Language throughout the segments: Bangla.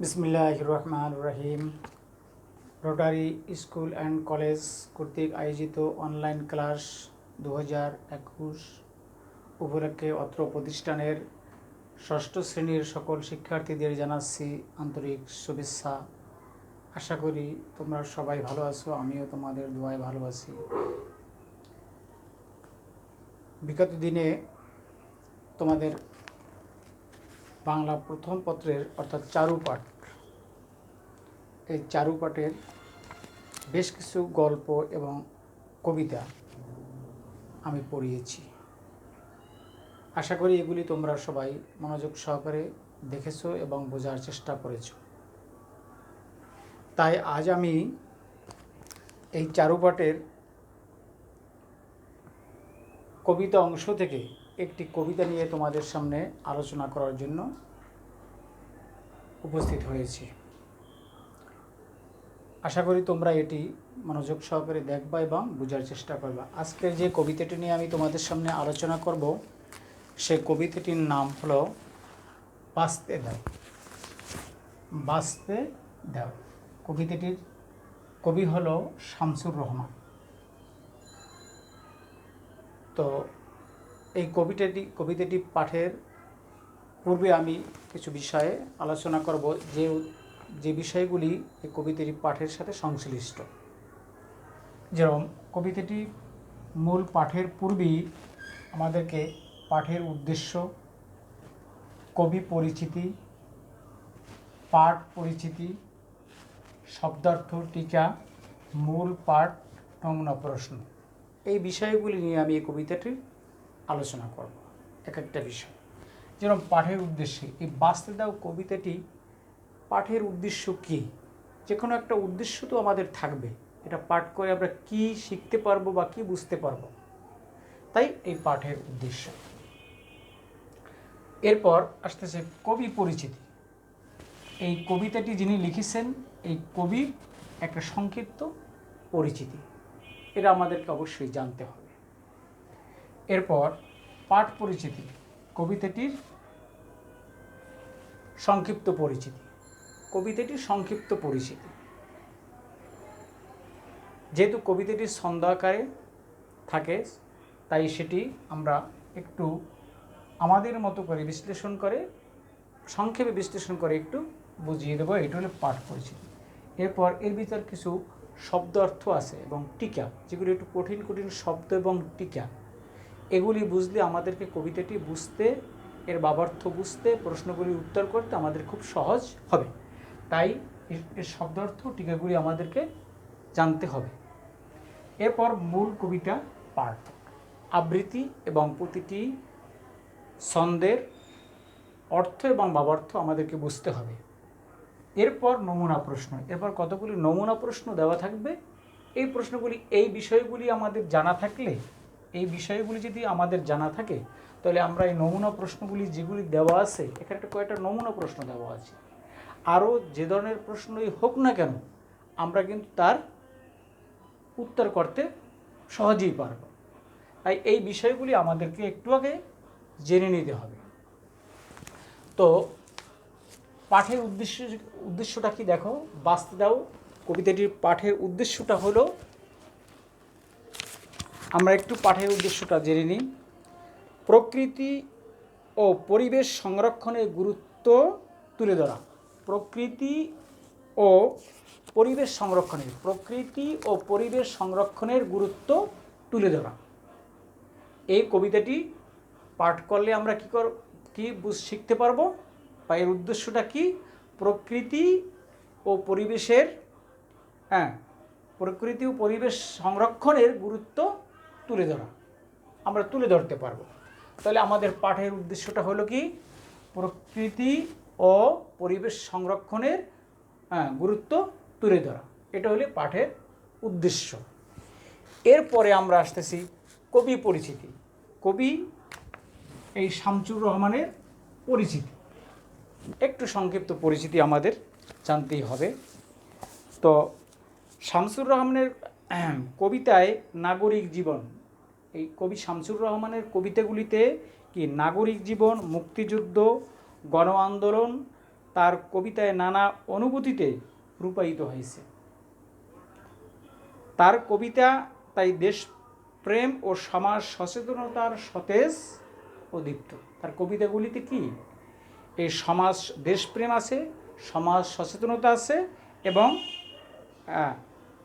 বিসমিল্লাহির রহমানির রহিম। রোটারি স্কুল অ্যান্ড কলেজ কর্তৃক আয়োজিত অনলাইন ক্লাস 2021 উপলক্ষে অত্র প্রতিষ্ঠানের ষষ্ঠ শ্রেণীর সকল শিক্ষার্থীদের জানাচ্ছি আন্তরিক শুভেচ্ছা। আশা করি তোমরা সবাই ভালো আছো, আমিও তোমাদের দোয়ায় ভালো আছি। বিগত দিনে তোমাদের বাংলা প্রথম পত্রের অর্থাৎ চারুপাঠ, এই চারুপাঠের বেশ কিছু গল্প এবং কবিতা আমি পড়িয়েছি। আশা করি এগুলি তোমরা সবাই মনোযোগ সহকারে দেখেছো এবং বোঝার চেষ্টা করেছো। তাই আজ আমি এই চারুপাঠের কবিতা অংশ থেকে একটি কবিতা নিয়ে তোমাদের সামনে আলোচনা করার জন্য উপস্থিত হয়েছি। আশা করি তোমরা এটি মনোযোগ সহকারে দেখবা এবং বোঝার চেষ্টা করবা। আজকের যে কবিতাটি নিয়ে আমি তোমাদের সামনে আলোচনা করব, সেই কবিতাটির নাম হলো বাঁচতে দাও। বাঁচতে দাও। কবিতাটির কবি হলো শামসুর রহমান। তো এই কবিতাটি পাঠের পূর্বে আমি কিছু বিষয়ে আলোচনা করব, যে বিষয়গুলি এই কবিতাটি পাঠের সাথে সংশ্লিষ্ট। যেরকম কবিতাটি মূল পাঠের পূর্বেই আমাদেরকে পাঠের উদ্দেশ্য, কবি পরিচিতি, পাঠ পরিচিতি, শব্দার্থ, টিকা, মূল পাঠ, নমুনা প্রশ্ন, এই বিষয়গুলি নিয়ে আমি এই কবিতাটি আলোচনা করব। এক একটা বিষয়। যেরকম পাঠের উদ্দেশ্যে, এই বাঁচতে দাও কবিতাটি পাঠের উদ্দেশ্য কী? যে কোনো একটা উদ্দেশ্য তো আমাদের থাকবে, এটা পাঠ করে আমরা কী শিখতে পারবো বা কী বুঝতে পারবো, তাই এই পাঠের উদ্দেশ্য। এরপর আসতেছে কবি পরিচিতি। এই কবিতাটি যিনি লিখেছেন, এই কবি একটা সংক্ষিপ্ত পরিচিতি, এটা আমাদেরকে অবশ্যই জানতে হবে। এরপর পাঠ পরিচিতি, কবিতাটির সংক্ষিপ্ত পরিচিতি। কবিতাটির সংক্ষিপ্ত পরিচিতি, যেহেতু কবিতাটির ছন্দ আকারে থাকে, তাই সেটি আমরা একটু আমাদের মতো করে বিশ্লেষণ করে, সংক্ষেপে বিশ্লেষণ করে একটু বুঝিয়ে দেবো। এটা হলো পাঠ পরিচিতি। এরপর এর ভিতর কিছু শব্দ অর্থ আছে এবং টিকা, যেগুলি একটু কঠিন কঠিন শব্দ এবং টিকা, এগুলি বুঝলে আমাদেরকে কবিতাটি বুঝতে, এর ভাবার্থ বুঝতে, প্রশ্নগুলির উত্তর করতে আমাদের খুব সহজ হবে। তাই এর শব্দার্থ, টিকাগুলি আমাদেরকে জানতে হবে। এরপর মূল কবিতা পাঠ, আবৃত্তি এবং প্রতিটি ছন্দের অর্থ এবং ভাবার্থ আমাদেরকে বুঝতে হবে। এরপর নমুনা প্রশ্ন, এরপর কতগুলি নমুনা প্রশ্ন দেওয়া থাকবে। এই প্রশ্নগুলি, এই বিষয়গুলি আমাদের জানা থাকলে, এই বিষয়গুলি যদি আমাদের জানা থাকে, তাহলে আমরা এই নমুনা প্রশ্নগুলি যেগুলি দেওয়া আছে, এখানে একটা কয়েকটা নমুনা প্রশ্ন দেওয়া আছে, আরও যে ধরনের প্রশ্নই হোক না কেন আমরা কিন্তু তার উত্তর করতে সহজেই পারব। তাই এই বিষয়গুলি আমাদেরকে একটু আগে জেনে নিতে হবে। তো পাঠের উদ্দেশ্যটা কি দেখো, বাঁচতে দাও কবিতাটির পাঠের উদ্দেশ্যটা হলো, আমরা একটু পাঠের উদ্দেশ্যটা জেনে নিই। প্রকৃতি ও পরিবেশ সংরক্ষণের গুরুত্ব তুলে ধরা। প্রকৃতি ও পরিবেশ সংরক্ষণের গুরুত্ব তুলে ধরা। এই কবিতাটি পাঠ করলে আমরা কি শিখতে পারবো, বা এর উদ্দেশ্যটা কি? প্রকৃতি ও পরিবেশ সংরক্ষণের গুরুত্ব তুলে ধরা, আমরা তুলে ধরতে পারবো। তাহলে আমাদের পাঠের উদ্দেশ্যটা হলো কি? প্রকৃতি ও পরিবেশ সংরক্ষণের গুরুত্ব তুলে ধরা, এটা হলো পাঠের উদ্দেশ্য। এরপরে আমরা আসতেছি কবি পরিচিতি। কবি এই শামসুর রহমানের পরিচিতি, একটু সংক্ষিপ্ত পরিচিতি আমাদের জানতেই হবে। তো শামসুর রহমানের কবিতায় নাগরিক জীবন, এই কবি শামসুর রহমানের কবিতাগুলিতে কি নাগরিক জীবন, মুক্তিযুদ্ধ, গণ আন্দোলন, তার কবিতায় নানা অনুভূতিতে রূপায়িত হয়েছে। তার কবিতা তাই দেশপ্রেম ও সমাজ সচেতনতার সতেজ ও দীপ্ত। তার কবিতাগুলিতে কি এই সমাজ দেশপ্রেম আছে, সমাজ সচেতনতা আছে এবং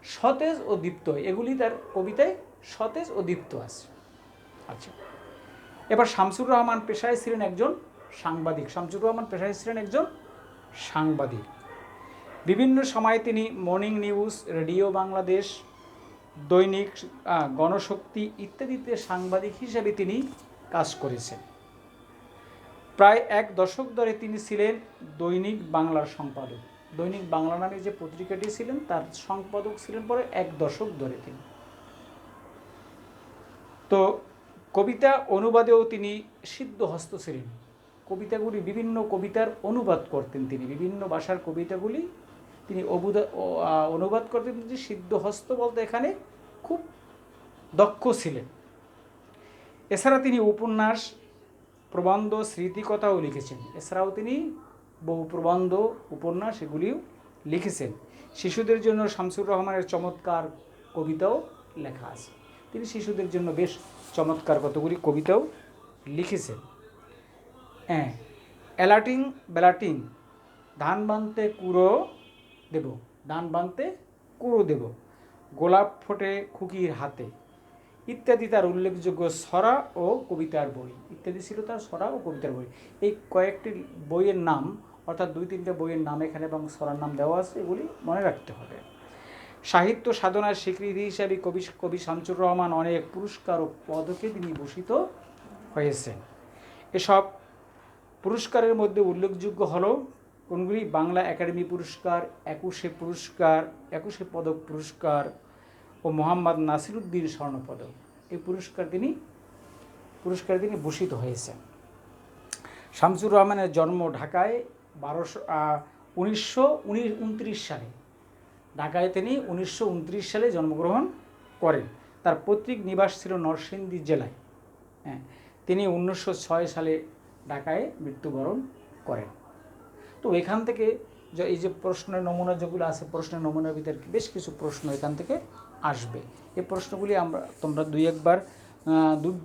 সতেজ ও দীপ্ত, এগুলি তার কবিতায় সতেজ ও দীপ্ত আছে। আচ্ছা, এবার শামসুর রহমান পেশায় ছিলেন একজন সাংবাদিক। শামসুর রহমান পেশায় ছিলেন একজন সাংবাদিক। বিভিন্ন সময়ে তিনি মর্নিং নিউজ, রেডিও বাংলাদেশ, দৈনিক গণশক্তি ইত্যাদিতে সাংবাদিক হিসেবে তিনি কাজ করেছেন। প্রায় এক দশক ধরে তিনি ছিলেন দৈনিক বাংলার সম্পাদক। দৈনিক বাংলা নামে যে পত্রিকাটি ছিলেন তার সম্পাদক ছিলেন পরে এক দশক ধরে তিনি। তো কবিতা অনুবাদেও তিনি সিদ্ধহস্ত ছিলেন। কবিতাগুলি বিভিন্ন কবিতার অনুবাদ করতেন তিনি, বিভিন্ন ভাষার কবিতাগুলি তিনি অনুবাদ করতেন। তিনি সিদ্ধহস্ত বলতে এখানে খুব দক্ষ ছিলেন। এছাড়া তিনি উপন্যাস, প্রবন্ধ, স্মৃতিকথাও লিখেছেন। এছাড়াও তিনি বহু প্রবন্ধ, উপন্যাস এগুলিও লিখেছেন। শিশুদের জন্য শামসুর রহমানের চমৎকার কবিতাও লেখা আছে। তিনি শিশুদের জন্য বেশ চমৎকার কতগুলি কবিতাও লিখেছেন। এলাটিং বেলাটিং, ধান বানতে কুড়ো দেব, ধান বানতে কুড়ো দেব, গোলাপ ফোটে খুকির হাতে ইত্যাদি তার উল্লেখযোগ্য ছড়া ও কবিতার বই ইত্যাদি ছিল তার ছড়া ও কবিতার বই। এই কয়েকটি বইয়ের নাম, অর্থাৎ 2-3টা বইয়ের নাম এখানে এবং ছড়ার নাম দেওয়া আছে, এগুলি মনে রাখতে হবে। সাহিত্য সাধনার স্বীকৃতি হিসাবে কবি শামসুর রহমান অনেক পুরস্কার ও পদকে তিনি ভূষিত হয়েছেন। এসব পুরস্কারের মধ্যে উল্লেখযোগ্য হলো কোনগুলি? বাংলা একাডেমি পুরস্কার, 21 পদক পুরস্কার ও মোহাম্মদ নাসিরুদ্দিন স্বর্ণপদক। এই পুরস্কার তিনি ভূষিত হয়েছেন। শামসুর রহমানের জন্ম ঢাকায় 1929 সালে। ঢাকায় তিনি 1929 সালে জন্মগ্রহণ করেন। তার পৈতৃক নিবাস ছিল নরসিংদী জেলায়। তিনি 1906 সালে ঢাকায় মৃত্যুবরণ করেন। তো এখান থেকে এই যে প্রশ্নের নমুনা যেগুলো আছে, প্রশ্নের নমুনার ভিতরে বেশ কিছু প্রশ্ন এখান থেকে আসবে। এই প্রশ্নগুলি তোমরা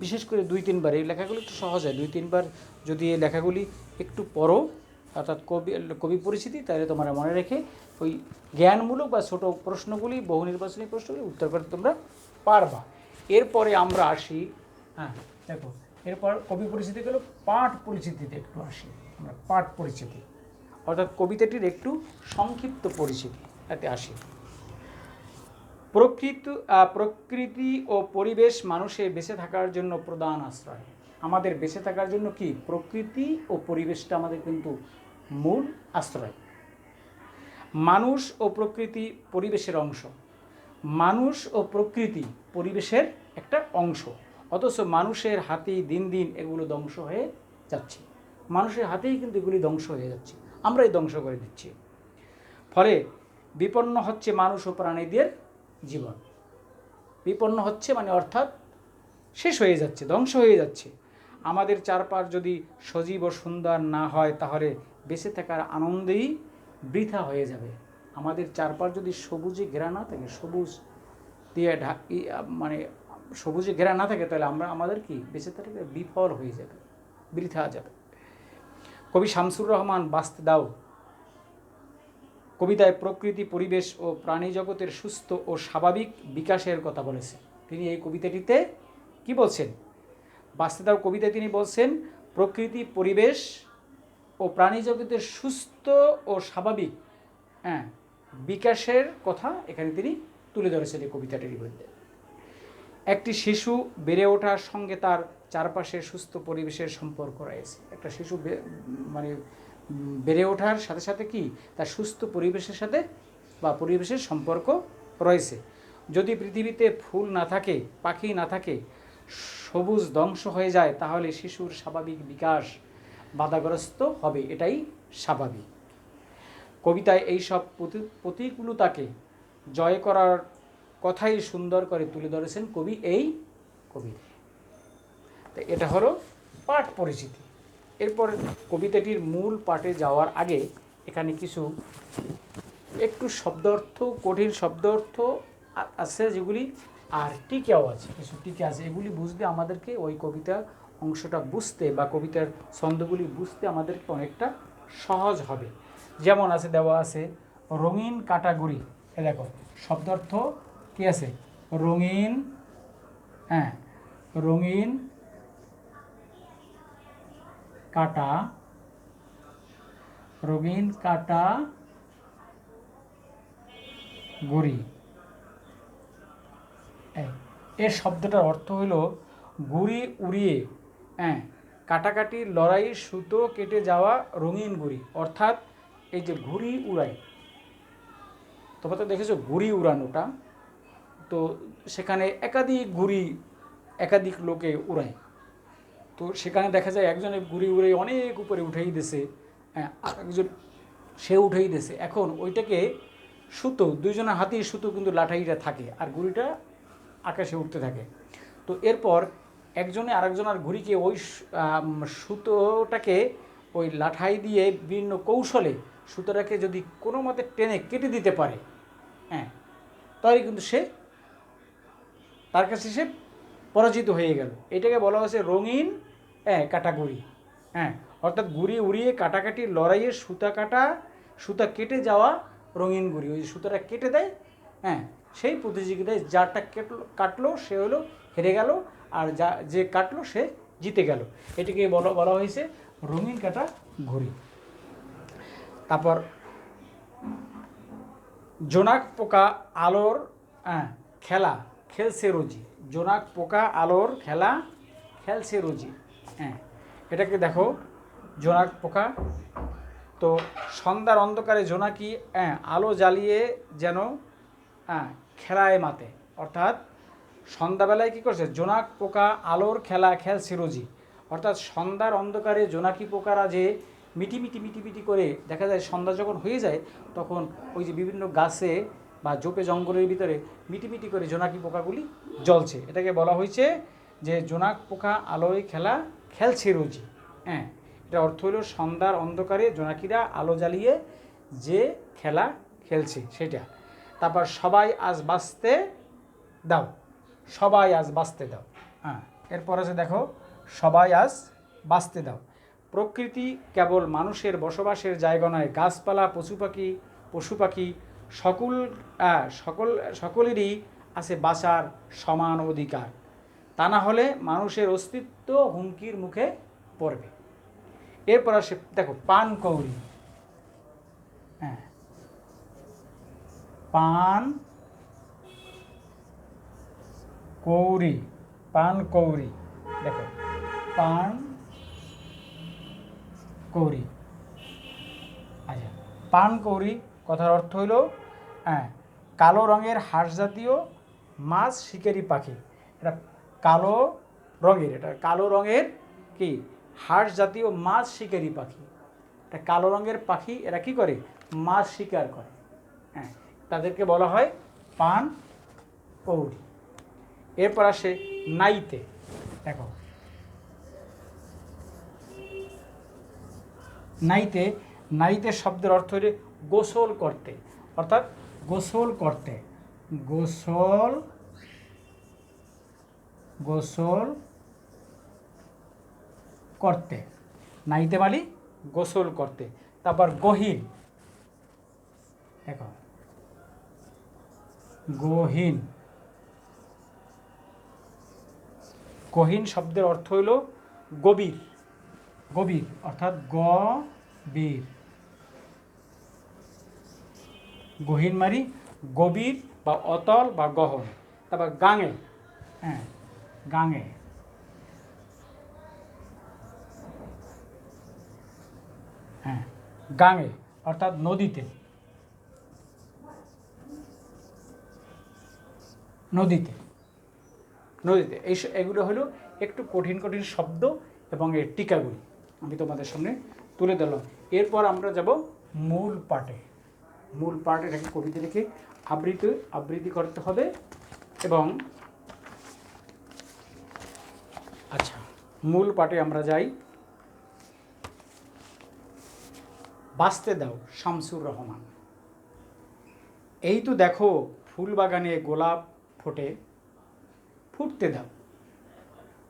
বিশেষ করে 2-3 বার, এই লেখাগুলি একটু সহজ হয়, 2-3 বার যদি এই লেখাগুলি একটু পড়ো, অর্থাৎ কবি পরিচিতি, তাহলে তোমরা মনে রেখে ওই জ্ঞানমূলক বা ছোট প্রশ্নগুলি, বহু নির্বাচনী প্রশ্নগুলি উত্তর করতে তোমরা পারবা। এরপরে আমরা আসি, দেখো এরপর কবি পরিচিতি গেল, পাঠ পরিচিতিতে একটু আসি আমরা। পাঠ পরিচিতি অর্থাৎ কবিতাটির একটু সংক্ষিপ্ত পরিচিতি, এতে আসি। প্রকৃতি ও পরিবেশ মানুষের বেঁচে থাকার জন্য প্রধান আশ্রয়। আমাদের বেঁচে থাকার জন্য কি প্রকৃতি ও পরিবেশটা আমাদের কিন্তু মূল আশ্রয়। মানুষ ও প্রকৃতি পরিবেশের অংশ। মানুষ ও প্রকৃতি পরিবেশের একটা অংশ, অথচ মানুষের হাতেই দিন দিন এগুলো ধ্বংস হয়ে যাচ্ছে। মানুষের হাতেই কিন্তু এগুলি ধ্বংস হয়ে যাচ্ছে, আমরাই ধ্বংস করে দিচ্ছি। ফলে বিপন্ন হচ্ছে মানুষ ও প্রাণীদের জীবন। বিপন্ন হচ্ছে মানে অর্থাৎ শেষ হয়ে যাচ্ছে, ধ্বংস হয়ে যাচ্ছে। আমাদের চারপাশ যদি সজীব ও সুন্দর না হয় তাহলে বেঁচে থাকার আনন্দেই বৃথা হয়ে যাবে। আমাদের চারপাশ যদি সবুজে ঘেরা না থাকে, সবুজ দিয়ে সবুজে ঘেরা না থাকে, তাহলে আমাদের কি বেঁচে থাকা বিফল হয়ে যাবে, বৃথা যাবে। কবি শামসুর রহমান বাঁচতে দাও কবিতায় প্রকৃতি, পরিবেশ ও প্রাণী জগতের সুস্থ ও স্বাভাবিক বিকাশের কথা বলেছেন। তিনি এই কবিতাটিতে কি বলছেন? বাঁচতে দাও কবিতায় তিনি বলছেন প্রকৃতি, পরিবেশ ও প্রাণী জগতের সুস্থ ও স্বাভাবিক বিকাশের কথা এখানে তিনি তুলে ধরেছেন এই কবিতাটির মধ্যে। একটি শিশু বেড়ে ওঠার সঙ্গে তার চারপাশের সুস্থ পরিবেশের সম্পর্ক রয়েছে। একটা শিশু বেড়ে ওঠার সাথে সাথে কি তার সুস্থ পরিবেশের সাথে বা পরিবেশের সম্পর্ক রয়েছে। যদি পৃথিবীতে ফুল না থাকে, পাখি না থাকে, সবুজ ধ্বংস হয়ে যায়, তাহলে শিশুর স্বাভাবিক বিকাশ বাধাগ্রস্ত হবে, এটাই স্বাভাবিক। কবিতায় এইসব প্রতিকূলতাকে জয় করার কথাই সুন্দর করে তুলে ধরেছেন কবি এই কবিতা। তো এটা হলো পাঠ পরিচিতি। এরপর কবিতাটির মূল পাঠে যাওয়ার আগে এখানে কিছু একটু শব্দ অর্থ, কঠিন শব্দ অর্থ আছে যেগুলি, আর টিকাও আছে, কিছু টিকা আছে। এগুলি বুঝতে আমাদেরকে ওই কবিতার অংশটা বুঝতে বা কবিতার ছন্দগুলি বুঝতে আমাদেরকে অনেকটা সহজ হবে। যেমন আছে, দেওয়া আছে রঙিন কাটাগুড়ি। এ দেখো শব্দ অর্থ কী আছে, রঙিন, হ্যাঁ, রঙিন কাটা, রঙিন কাটা গুড়ি। এর শব্দটার অর্থ হলো গুড়ি উড়িয়ে, হ্যাঁ, কাটাকাটি লড়াই, সুতো কেটে যাওয়া রঙিন গুড়ি। অর্থাৎ এই যে ঘুড়ি উড়ায়, তোমরা তো দেখেছো ঘুড়ি উড়ানোটা, তো সেখানে একাধিক ঘুড়ি একাধিক লোকে উড়ায়। তো সেখানে দেখা যায় একজনের ঘুড়ি উড়ে অনেক উপরে উঠেই দিছে, হ্যাঁ, আর একজন সে উঠেই দিছে। এখন ওইটাকে সুতো, দুইজনের হাতেই সুতো কিন্তু লাঠাইটা থাকে আর ঘুড়িটা আকাশে উঠতে থাকে। তো এরপর একজনে আরেকজনের ঘুড়িকে ওই সুতোটাকে ওই লাঠাই দিয়ে বিভিন্ন কৌশলে সুতোটাকে যদি কোনো মতে টেনে কেটে দিতে পারে, হ্যাঁ, তাহলে কিন্তু সে, তার কাছে সে পরাজিত হয়ে গেল। এটাকে বলা হয়েছে রঙিন, হ্যাঁ, কাটাগুড়ি। হ্যাঁ, অর্থাৎ গুড়ি উড়িয়ে কাটাকাটি লড়াইয়ে সুতা কেটে যাওয়া রঙিন গুড়ি। ওই সুতাটা কেটে দেয়, হ্যাঁ, সেই প্রতিযোগিতায় যারটা কাটলো সে হলো হেরে গেল, আর যে কাটলো সে জিতে গেল। এটাকে বলা হয়েছে রঙিন কাটা ঘুড়ি। তারপর জোনাক পোকা আলোর, হ্যাঁ, খেলা খেলছে রোজি। জোনাক পোকা আলোর খেলা খেলছে রোজি। হ্যাঁ, এটাকে দেখো, জোনাক পোকা, তো সন্ধ্যার অন্ধকারে জোনাকি, হ্যাঁ, আলো জ্বালিয়ে যেন, হ্যাঁ, খেলায় মাতে। অর্থাৎ সন্ধ্যাবেলায় কী করছে, জোনাক পোকা আলোর খেলা খেলছে রোজি। অর্থাৎ সন্ধ্যার অন্ধকারে জোনাকি পোকারা যে মিটি করে, দেখা যায় সন্ধ্যা যখন হয়ে যায় তখন ওই যে বিভিন্ন গাছে বা ঝোপে জঙ্গলের ভিতরে মিটি করে জোনাকি পোকাগুলি জ্বলছে। এটাকে বলা হয়েছে যে জোনাক পোকা আলোয় খেলা খেলছে রোজি। হ্যাঁ, এটা অর্থ হলো সন্ধ্যার অন্ধকারে জোনাকিরা আলো জ্বালিয়ে যে খেলা খেলছে সেটা। তারপর সবাই আজ বাঁচতে দাও, সবাই আজ বাঁচতে দাও। হ্যাঁ, এরপর আছে দেখো, সবাই আজ বাঁচতে দাও। প্রকৃতি কেবল মানুষের বসবাসের জায়গা নয়, গাছপালা, পশু পাখি সকলেরই আছে বাঁচার সমান অধিকার। তা না হলে মানুষের অস্তিত্ব হুমকির মুখে পড়বে। এরপর আসে দেখো পান কৌড়ি। হ্যাঁ, পান কৌড়ি, পান কৌড়ি, দেখো পান কৌড়ি। আচ্ছা, পান কৌড়ি কথার অর্থ হইল, হ্যাঁ, কালো রঙের হাঁস জাতীয় মাছ শিকারি পাখি। এটা কালো রঙের কি হাঁস জাতীয় মাছ শিকারি পাখি। এটা কালো রঙের পাখি, এরা কি করে, মাছ শিকার করে। হ্যাঁ, তাদেরকে বলা হয় পান কৌড়ি। এরপর আসে নাইতে। দেখো নাইতে শব্দের অর্থ হলে গোসল করতে। অর্থাৎ গোসল করতে, গোসল করতে, নাইতে মানে গোসল করতে। তারপর গহীন, দেখো গহীন শব্দের অর্থ হইল গভীর, অর্থাৎ গভীর। গহীন মানে গভীর বা অতল বা গহন। তারপর গাঙে, হ্যাঁ, গাঙে অর্থাৎ নদীতে। এগুলো হলো একটু কঠিন শব্দ এবং এর টিকাগুলি আমি তোমাদের সামনে তুলে দিলাম। এরপর আমরা যাব মূল পাঠে। এটাকে কবিতা লিখে আবৃত্তি করতে হবে। এবং আচ্ছা, মূল পাঠে আমরা যাই। বাঁচতে দাও শামসুর রহমান। এই তো দেখো ফুল বাগানে গোলাপ ফোটে, ফুটতে দাও।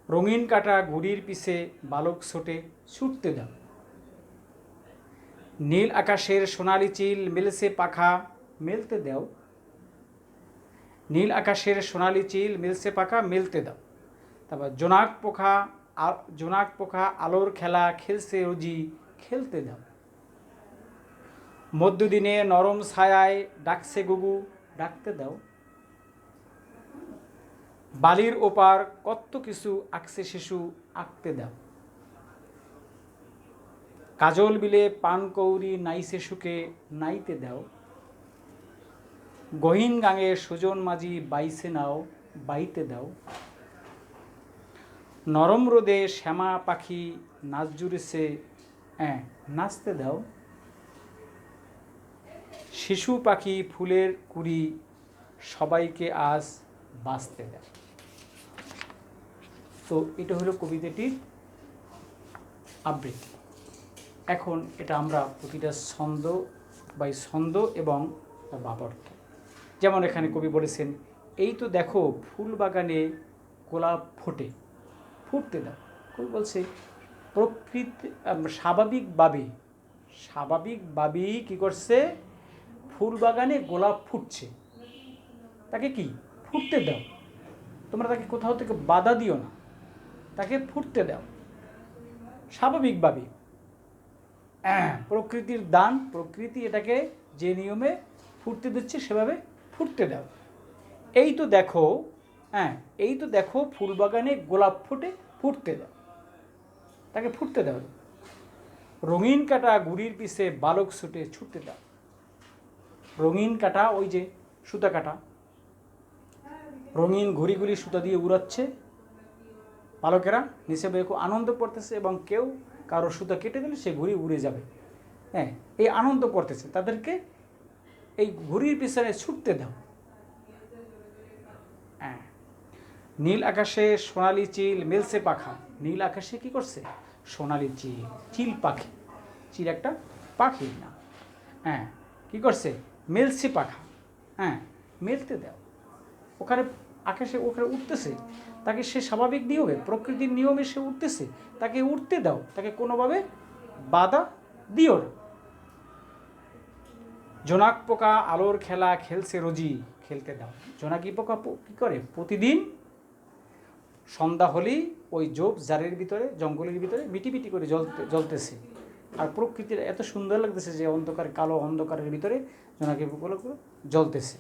রঙিন কাটা গুড়ির পিছে বালক ছোটে, ছুটতে দাও। নীল আকাশের সোনালি চিল মেলছে পাখা, মেলতে দাও। নীল আকাশের সোনালি চিল মেলছে পাখা, মেলতে দাও। তারপর জোনাক পোকা আলোর খেলা খেলছে রোজি, খেলতে দাও। মধ্যদিনে নরম ছায়ায় ডাকছে গুগু, ডাকতে দাও। বালির ওপার কত কিছু আঁকছে শিশু, আঁকতে দাও। কাজল বিলে পান কৌরি নাইছে সুখে, নাইতে দাও। গহীন গাঙে সুজন মাঝি বাইছে নাও, বাইতে দাও। নরম রোদে শ্যামা পাখি নাচ জুড়েছে, নাচতে দাও। শিশু পাখি ফুলের কুড়ি সবাইকে আজ বাঁচতে দাও। তো এটা হলো কবিতাটির আবৃত্তি। এখন এটা আমরা প্রতিটা ছন্দ এবং বাবর্ত, যেমন এখানে কবি বলেছেন, এই তো দেখো ফুল বাগানে গোলাপ ফোটে, ফুটতে দাও। কবি বলছে প্রকৃতি স্বাভাবিকভাবেই কী করছে, ফুল বাগানে গোলাপ ফুটছে, তাকে কি ফুটতে দাও। তোমরা তাকে কোথাও থেকে বাধা দিও না, তাকে ফুটতে দাও স্বাভাবিকভাবে। প্রকৃতির দান, প্রকৃতি এটাকে যে নিয়মে ফুটতে দিচ্ছে সেভাবে ফুটতে দাও। এই তো দেখো ফুল বাগানে গোলাপ ফোটে, ফুটতে দাও, তাকে ফুটতে দাও। রঙিন কাটা গুড়ির পিছে বালক ছুটে, ছুটতে দাও। রঙিন কাটা ওই যে সুতা কাটা, রঙিন ঘুড়িগুলি সুতা দিয়ে উড়াচ্ছে, বালকেরা নিচে বয়ে খুব আনন্দ করতেছে, এবং কেউ কারো সুতা কেটে দিলে সে ঘুড়ি উড়ে যাবে। এই আনন্দ করতেছে, তাদেরকে এই ঘুড়ির পিছনে ছুটতে দাও। নীল আকাশে সোনালি চিল মেলছে পাখা। নীল আকাশে কি করছে, সোনালি চিল পাখি, চিল একটা পাখি না, কি করছে, মেলছে পাখা, মেলতে দাও। ওখানে আকাশে ওখানে উঠতেছে, তাকে সে স্বাভাবিক নিয়মে, প্রকৃতির নিয়মে সে উঠতেছে, তাকে উঠতে দাও, তাকে কোনোভাবে বাধা দিও না। জোনাক পোকা আলোর খেলা খেলছে রোজি, খেলতে দাও। জোনাকি পোকা কী করে, প্রতিদিন সন্ধ্যা হলেই ওই জারের ভিতরে, জঙ্গলের ভিতরে মিটিমিটি করে জ্বলতেছে, আর প্রকৃতির এত সুন্দর লাগতেছে যে কালো অন্ধকারের ভিতরে জোনাকি পোকাগুলো জ্বলতেছে।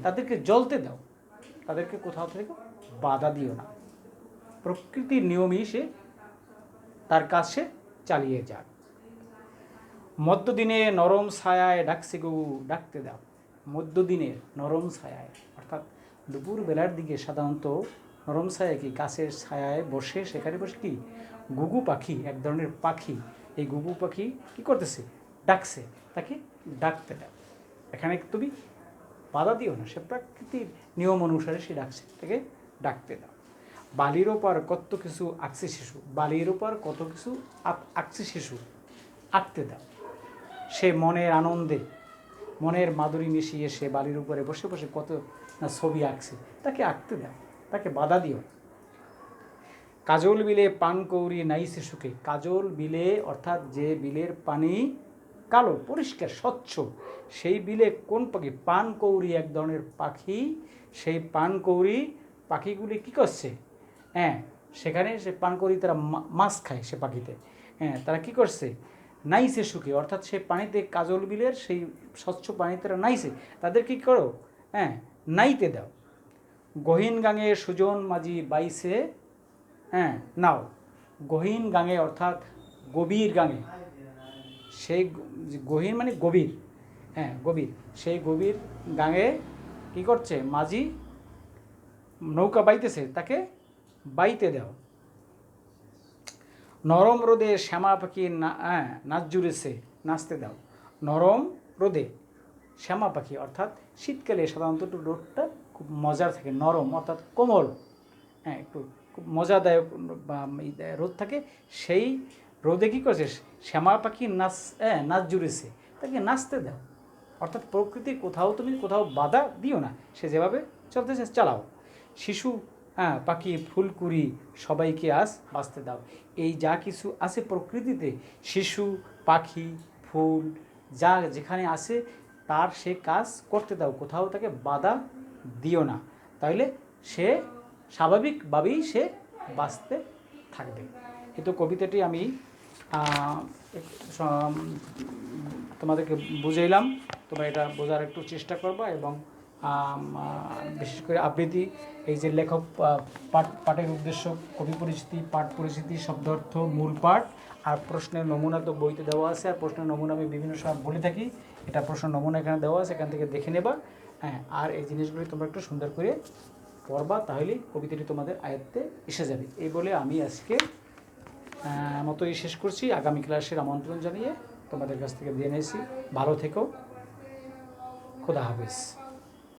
তাদেরকে জ্বলতে দাও, তাদেরকে কোথাও থেকে বাধা দিও না। প্রকৃতির নিয়মই সে তার কাজ সে চালিয়ে যাক। মধ্যদিনে নরম ছায়ায় ডাকছে গুগু, ডাকতে দাও। মধ্যদিনের নরম ছায়ায়, অর্থাৎ দুপুর বেলার দিকে সাধারণত নরম ছায়া কি গাছের ছায়ায় বসে, সেখানে বসে কি গুগু পাখি, এক ধরনের পাখি, এই গুগু পাখি কি করতেছে, ডাকছে, তাকে ডাকতে দাও। এখানে তুমি বাধা দিও না, সে প্রকৃতির নিয়ম অনুসারে সে ডাকছে, তাকে ডাকতে দাও। বালির ওপর কত কিছু আঁকছে শিশু, বালির ওপর কত কিছু আঁকছে শিশু, আঁকতে দাও। সে মনের আনন্দে, মনের মাধুরী মিশিয়ে সে বালির উপরে বসে বসে কত না ছবি আঁকছে, তাকে আঁকতে দাও, তাকে বাধা দিও। কাজল বিলে পান কৌরি নাইছে সুখে। কাজল বিলে অর্থাৎ যে বিলের পানি কালো পরিষ্কার স্বচ্ছ, সেই বিলে কোন পাখি, পান কৌরি এক ধরনের পাখি, সেই পান কৌরি পাখিগুলি কী করছে, সেখানে সে পান কৌরি তারা মাছ খায়, সে পাখিতে, তারা কি করছে, নাইছে সুখে, অর্থাৎ সেই পানিতে, কাজল বিলের সেই স্বচ্ছ পানিতে তারা নাইছে, তাদের কী করো, নাইতে দাও। গহীন গাঙে সুজন মাঝি বাইছে, নাও। গহীন গাঙে অর্থাৎ গভীর গাঙে, সেই গহীন মানে গভীর, গভীর, সেই গভীর গাঙে কী করছে, মাঝি নৌকা বাইতেছে, তাকে বাইতে দাও। নরম রোদে শ্যামা পাখি নাচ জুড়েছে, নাচতে দাও। নরম রোদে শ্যামা পাখি, অর্থাৎ শীতকালে সাধারণত একটু রোদটা খুব মজার থাকে, নরম অর্থাৎ কোমল, একটু খুব মজাদায়ক রোদ থাকে, সেই রোদে কী করছে, শ্যামা পাখি নাচ জুড়েছে, তাকে নাচতে দাও। অর্থাৎ প্রকৃতির কোথাও বাধা দিও না, সে যেভাবে চলতেছে চালাও। শিশু পাখি ফুলকুড়ি সবাইকে আজ বাঁচতে দাও। এই যা কিছু আছে প্রকৃতিতে, শিশু পাখি ফুল যা যেখানে আছে তার সে কাজ করতে দাও, কোথাও তাকে বাধা দিও না, তাহলে সে স্বাভাবিকভাবেই সে বাঁচতে থাকবে। কিন্তু কবিতাটি আমি তোমাদেরকে বুঝাইলাম, তোমরা এটা বোঝার একটু চেষ্টা করবা। এবং বিশেষ করে আবৃত্তি, এই যে লেখক পাঠের উদ্দেশ্য, কবি পরিচিতি, পাঠ পরিচিতি, শব্দার্থ, মূল পাঠ আর প্রশ্নের নমুনা তো বইতে দেওয়া আছে। আর প্রশ্নের নমুনা আমি বিভিন্ন সময় বলে থাকি, এটা প্রশ্নের নমুনা এখানে দেওয়া আছে, এখান থেকে দেখে নেবা। আর এই জিনিসগুলি তোমরা একটু সুন্দর করে পড়বা, তাহলেই কবিতাটি তোমাদের আয়ত্তে এসে যাবে। এই বলে আমি আজকে মতোই শেষ করছি। আগামী ক্লাসের আমন্ত্রণ জানিয়ে তোমাদের কাছ থেকে দিয়ে নিয়েছি। ভালো থেকো, খোদা হাফেজ।